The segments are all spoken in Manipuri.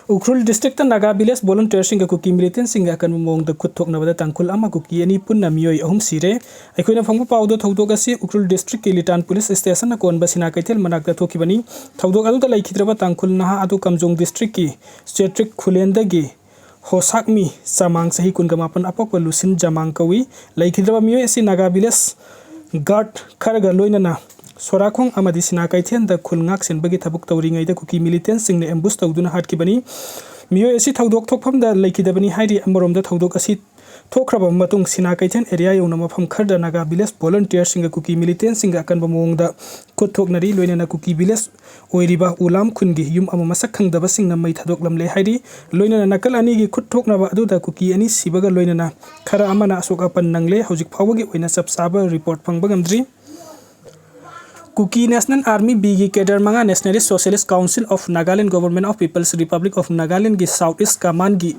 Ukhrul district Naga village volunteer singa Kuki militant singa kan mong da kuthok na bada tangkul ama Kuki ani punna miyoi ahum sire aikoina phangpa pawdo thodok asi Ukhrul district Kilitan police station na kon basina kaitel manak da thokibani thodok adu da laikhidraba tangkul naha adu kamjong district ki stretric khulenda gi hosakmi samang sahi kun gamapan apok lusin jamang kawi laikhidraba miyoi asi Naga village guard kharaga loinana Sorakong amadi sina kaithen da khulngak sen bagi thabuk tawringai da Kuki militant singne ambush tawduna hatkibani miyo asi thodok thokpham da laikidabani hairi amarom da thodok asi thokraba matung sina kaithen area yona mafam kharda Naga village volunteer singa Kuki militant singa kan bamong da kuthoknari loinana Kuki village oiriba ulam khungi yum ama masak khangdaba singna mai thadok lamle hairi loinana nakal ani gi kuthoknaba adu da Kuki ani sibaga loinana khara amana asoka pan nangle hojik phawagi oina sabsaba report phangba gamdri Kuki National Army BG Cadre Manga Nationalist Socialist Council of Nagaland Government of People's Republic of Nagaland gi Southeast Command gi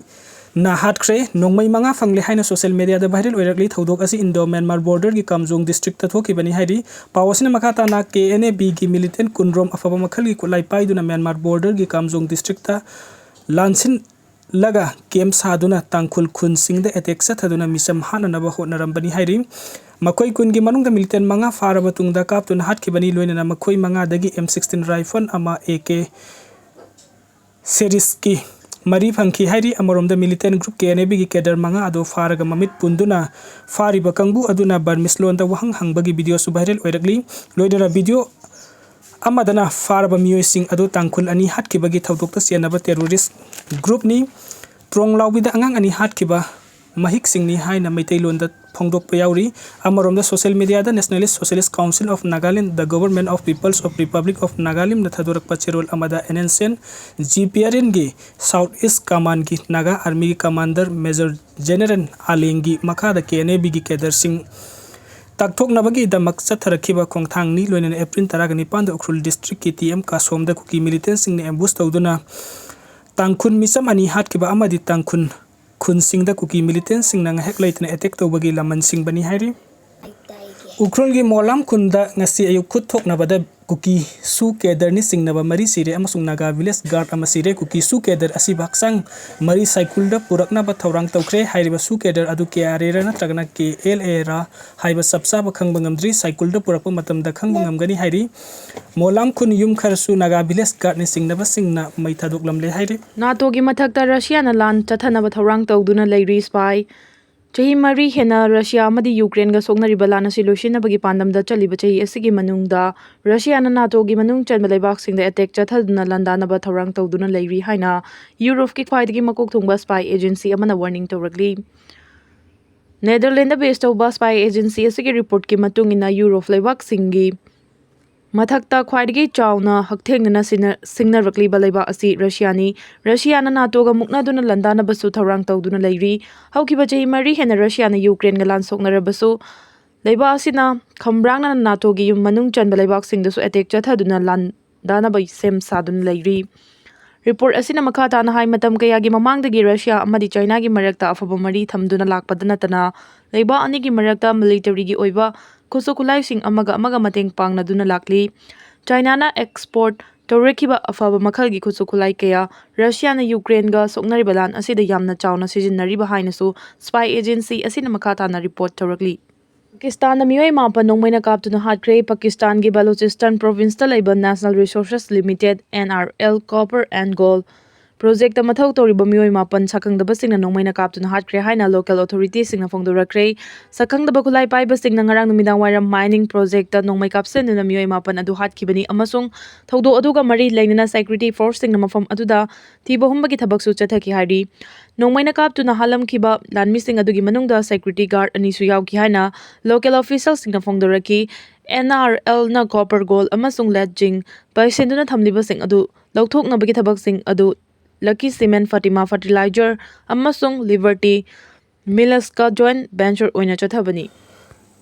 na Hatkhi nongmai manga fangle haina social media da viral oirakli thodok asi Indo Myanmar border gi Kamjong district ta thokibani hairi pawasina makata na KNAB gi militant kunrom afaba makhal gi kulai paiduna Myanmar border gi Kamjong district ta lansin laga kem saduna tangkhul khun singda attack sa thaduna misam hana ba honarambani hairi Makoi kungi manungda militant manga faraba tungda kaptun hatkibani loinana makoi manga dagi M16 rifle ama AK series ki mari phangki hairi amoromda militant group KNAB gi cadre manga ado faraga mamit punduna fariba kangbu aduna barmislon da wahang hangbagi video su viral oirakli loidara video amadana faraba miyoi sing ado tangkhul ani hatkibagi thodokta sianaba terrorist group ni pronglawbida angang ani hatkiba mahik singni haina meitailon da phongdok payauri amarom da social media da Nationalist Socialist Council of Nagaland the Government of Peoples of Republic of Nagaland na thadorak pachirol amada NNCN GPRN gi Southeast Command gi Naga Army Commander Major General Alengi makha da KNAB gi cadre sing takthok nabagi da maksat tharakhiba khongthang ni loinana April 19 da Ukhrul district ki TM Kasom da Kuki militant sing ne ambush tawduna tangkhun misam ani hatkiba amadi tangkhun khun singda Kuki militant sing nang hek laitna attack tawbagi laman sing bani hairi Ukhrul gi molam khunda ngasi ayuk khut thokna bada Kuki su kedar ni singnaba mari sire amasung Naga village guard ama sire Kuki su kedar asi baksang mari cycle da purakna ba thawrang tawkre hairiba su kedar adu KRA ra natragna KLA ra haiba sabsa ba khangba ngamdri cycle da purakpa matam da khangba ngamgani hairi molam khun yum kharsu Naga village guard ni singnaba singna mai thadok lamle hairi NATO gi mathakta Russia na lan chathanaba thawrang tawduna leiri spy Chahi mari hena Russia amadi Ukraine ga soknari balana solution bagi pandam da chaliba chahi asigi manungda Russia na NATO gi manung chanba leibak sing da attack chathaduna landana ba thawrang tawduna leiri haina Europe ki khwaidagi makok thungba spy agency amana warning tawragli Netherlands based tawba spy agency asigi report ki matung ina Europe leibak singi Mathakta khwaidagi chawna hakthengna singnarakli balaiba asi Russia na NATO ga muknaduna landana basu thawrang tawduna leiri haukiba chahi mari hena Russia na Ukraine ga lan soknara basu leiba asina khambrang na NATO gi manung chanba leibak singda su attack chathaduna landana ba sem sadun leiri report asina makhata na hai matam kaya gi mamangdagi Russia amadi China gi marakta afaba mari thamduna lakpadana tana leiba ani gi marakta military gi oiba kusukulai sing amaga mateng pangna duna lakli China na export tawrekiba afaba makhal gi kusukulai kaya Russia na Ukraine ga soknari balan asida yamna chawna sijinnari ba haina su spy agency asina makhata na report tawrakli Pakistan na miyoi mapa nongmaina kaptuna hatkhi Pakistan gi Balochistan province ta laiba National Resources Limited NRL copper and gold project mathau toriba miyoi mapan sakangdaba singna nongmaina kaptuna hatkhi haina local authorities singna phongdorakre sakangdaba khulai paiba singna ngarang numidang wairam mining project ta nongmai kapsen na miyoi mapan adu hatkibani amasung thaudo aduga mari lainana security force singna mafam aduda thiba humbagi thabak su chathaki hari nongmaina kaptuna halam khiba lanmi sing adugi manungda security guard ani su yauki haina local officials singna phongdoraki NRL na copper gold amasung ledging paisenduna thamliba sing adu lauthoknabagi thabak sing adu Lucky Cement Fatima Fertilizer amasung Liberty Millers ka joint venture oina chathabani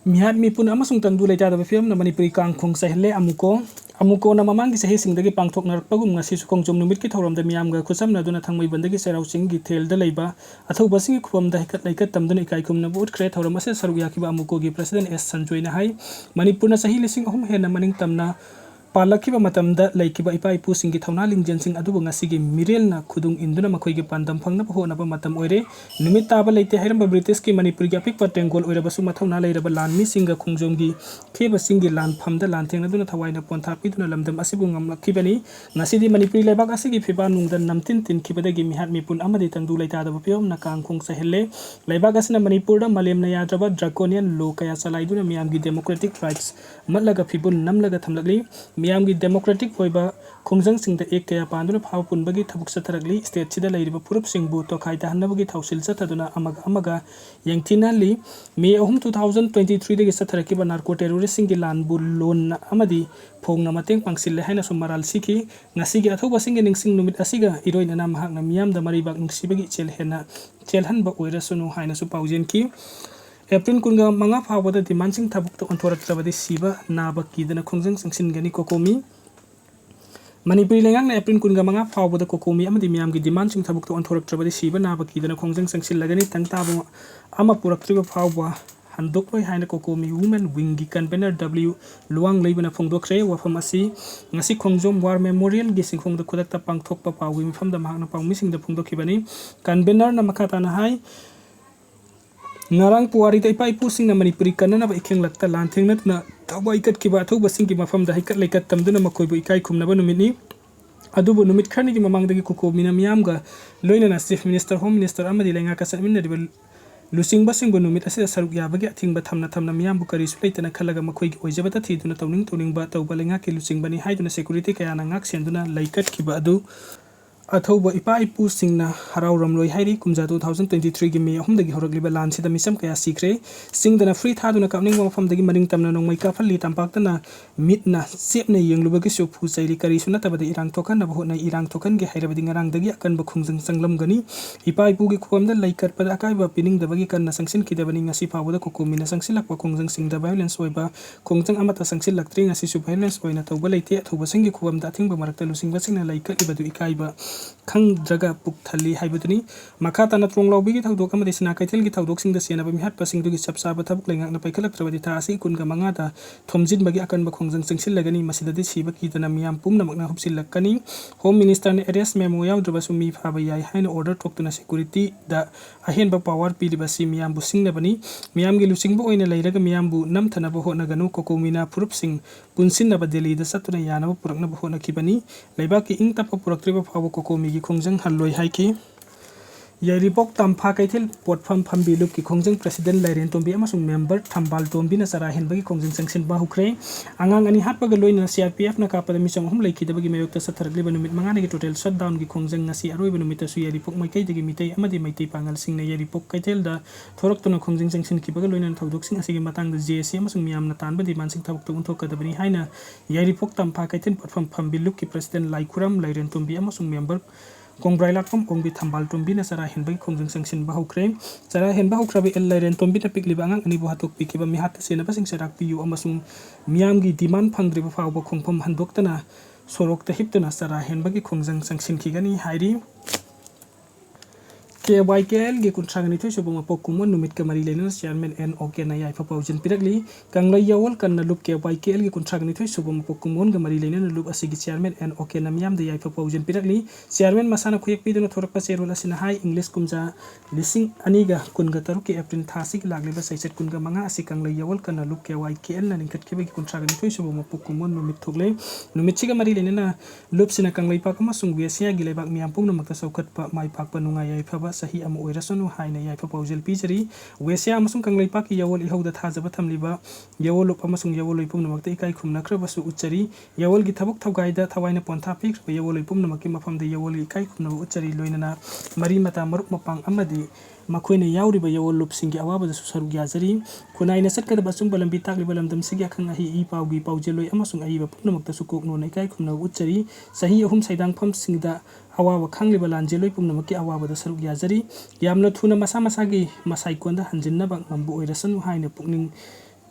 Mihat mipun amasung tangdu lai jada film na manipuri kangkhong sa HENLI amuko na mamangi sa hising dagi pangthok na rakpagum nga sisukong jom numit ki thawram da miyam ga khusam na duna thangmai bandagi serau sing gi thel da leiba athau basing khupam da hikat laikat tamdun ikai kum na bot kre thawram ase saruk yakiba amuko gi president S Sanjoy na hai manipur na sahi lising ahum he na maning tamna पालखिबा मतमदा लैकिबा इपा इपुसिंगी थौना लिंजेनसिंग अदुबु ngasiगी मिरेलना खुदुंग इंदुना मखोइगी पांदम फंगनबा होनबा मतम ओइरे नुमित ताबा लेते हाइरंबा ब्रिटिश की मणिपुर की अपिक पटेंगोल ओइरबसु मथौना लैरबा लानमी सिंगा खुंगजोंगी खेबा सिंगी लान फमदा लानथेंगदुना थवाइना पोंथा पिदुना लमदम असिबु ngamlakibani ngasidi manipuri lebak asigi phiba nungda namtin tin khibadagi mihat mipun amadi tangdu laitadaba piom na kangkhung sahelle lebak asina manipurda malemna yadraba draconian law kaya salaiduna miyamgi democratic rights matlaga phibun namlaga thamlagli miyamgi democratic oiba khongjang singda ek kaya panduna phaw punbagi thabuk satharagli state chida lairiba purup singbu to khaida hanabagi thausil chathaduna amaga yangthinali May 2023 dagi satharakiba narco terrorist singi lanbu lon amadi phongna mateng pangsille haina sumaral siki ngasigi athoba singi ningsing numit asiga iroina na mahakna miyamda maribak ningsibagi chelhanba oirasunu haina su paujen ki April kunga manga phawada dimansing thabuk to onthoratrabadi siba naba kidana khongjang sangsin gani kokomi Manipuri lengang na April kunga manga phawada kokomi amadi miyamgi dimansing thabuk to onthoratrabadi siba naba kidana khongjang sangsin lagani tangtaba ama puraktriba phawba handokoi haina kokomi women wingi convener W luang leibana phongdokre wafam asi ngasi khongjom war memorial gi singkhong da khudakta pangthokpa pawgi mifam da mahakna pawmi sing da phongdokibani convener na makata na hai ngarang puari ta ipa ipu sing na manipuri kanana ba ikheng lakta lantheng na thawai kat ki ba thoba sing ki mafam da haikat leikat tamduna makoi bu ikai khumna ba numini adubu numit khani gi mamang dagi kokomi na miyam ga loina na chief minister home minister amadi lenga ka samin na dibal lusing basing bu numit asida saruk ya bagi athing ba thamna miyam bu kari sulaitana khalaga makoi gi oijabata thiduna tawning ba tawba lenga ki lusing bani haiduna security kaya na ngak senduna laikat ki ba adu अथौब इपा इपू सिंगना हराव रमलोय हाइरि कुमजा 2023 गी मे अहमदगी होरगलिबा लानसिदा मिसम कया सिख्रे सिंगदना फ्री थादुना कापनिंग मफमदगी मरिंग तमना नोंमै काफली तांपाक्तना मिटना सेपना येंगलुबगी सोफु चाइरि करि सुनतबदि इरांग थोकन न बहोना इरांग थोकन गे हाइरबदि ngaraंगदगी अकन बखुंजंग संगलमगनी इपा इपूगी खुवमदा लाइकरपद अकाइबा पिनिंग दबगी कन्ना संगसिन किदबनि ngasi फावदा कोकोमिना संगसिलकवा खुंजंग सिंगदा वायलेंस ओइबा खुंजंग अमता संगसिलक्त्रि ngasi सु वायलेंस ओइना तौबा लैते अथौबा संगी खुवमदा अथिंगबा मरकता लुसिंगबा सिंगना लाइकरइबदु इकाइबा खंग जगह पुक्थली हाइबदुनी मखा तना त्रोंगलावबिगी थौदोक अमदि सिना कैथेलगी थौदोकसिंगदा सेनाबा मिहात पसिंगदुगी सबसाबा थबक लेंगाकना पैखलक्त्रबदि था असि कुनगा मंगादा थोमजिनबगी अकनबा खोंजंग सिंगसिलगनी मसिददि सिबा कीतना मियाम पुमनमकना हुबसिलक्कनी होम मिनिस्टर ने अरेस्ट मेमो यावद्रबसु मी फाबा याय हाइना ऑर्डर तोक्तुना सिक्युरिटी दा अहेनबा पावर पीलिबसि मियामबु सिंगनबनी मियामगी लुसिंगबु ओइना लैरगा मियामबु नमथनबा होनगनु कोकोमिना पुरुपसिंग पुनसिनबा दिल्लीदा सतुना यानबा पुरकनबा होनखिबनी लैबाकी इंगतपा पुरक्त्रिबा फावो कोकोमिगी खोंजंग हल्लोय हाइकी यारिपोक तम्फा कैथेल पोटफम फम्बी लुक की खोंजंग प्रेसिडेंट लाइरेन तोम्बी अमसुंग मेंबर थंबाल तोम्बी न सरा हेनबगी खोंजंग संगसिन बाहुख्रे आंगांग अनि हातपग लोइना सीआरपीएफ न कापद मिसम हम लैखिदबगी मेयोक्ता सथरगलिबा नुमित मंगानेगी टोटल शटडाउन की खोंजंग ngasi अरोइबा नुमितसु यारिपोक मैकैदगी मितै अमदि मैतै पांगल सिंगने यारिपोक कैथेल दा थोरक्तुना खोंजंग संगसिन किबगा लोइना थौदोकसिंग असिगी मतंग जेसी अमसुंग मियामना तानबा दिमानसिंग थबक तो उनथोकदबनी हाइना यारिपोक तम्फा कैथेल पोटफम फम्बी लुक की प्रेसिडेंट लाइखुरम लाइरेन तोम्बी अमसुंग member Kongbrailakpam Kongbi Thambal Tombi na Sara Henbagi Kongjang Sangsin Bahukre Sara Henba Hukrabi El Lairen Tombi na Pikliba Angang Ani Buhatok Pikiba Mihat Senaba Sing Sarak Piyu Amasung Miyamgi Diman Pangdriba Fawba Kongpam Handoktana Sorok the Hiptana Sara Henbagi Kongjang Sangsin Kigani Hairi KYKL gi kuntrangani thoi soboma pokumon numit kamari lena chairman N OK na yai papaujen pirakli kanglai yawol kan na lup KYKL gi kuntrangani thoi soboma pokumon gamari lena na lup asigi chairman N OK na miyam de yai papaujen pirakli chairman masana khuyek piduna thorakpa serol asina hai english kumja lising aniga kunga taru ki april thasik lagleba saiset kunga manga asi kanglai yawol kan na lup KYKL na ningkat kibe gi kuntrangani thoi soboma pokumon numit thogle numit chiga mari lena na lup sina kanglai pakama sungwe sia gi lebak miyam pung namakta saukat pa mai pakpa nunga yai phaba sahi am oirasonu haina yai proposal pijari wesia amasung kanglai paki yawol ihauda thajaba thamliba yawol amasung yawol ipum namakta ikai khumna khrabasu uchari yawol gi thabuk thawgaida thawaina pontha pik yawol ipum namaki mafamda yawol ikai khumna uchari loinana mari mata maruk mapang amadi makoina yawriba yawol lupsingi awaba su saru gyazari kunaina satkada basung balambi takli balamdam sigya khanga hi I pawgi pawjeloi amasung aiba punamakta su kokno na ikai khumna uchari sahi ahum saidang pham singda awawa khangliba lanjeloi pumnamaki awaba da saruk yazari yamna thuna masa gi masai konda hanjinna bang mambu oirasanu haina pukning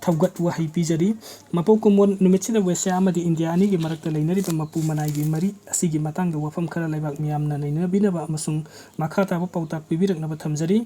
thawgat wa hai pijari mapo kumon numitchida wesya amadi india ani gi marakta leinari ba mapu manai gi mari asigi matanga wafam khara laibak miyamna naina binaba amasung makhata ba pautak pibirak na ba thamjari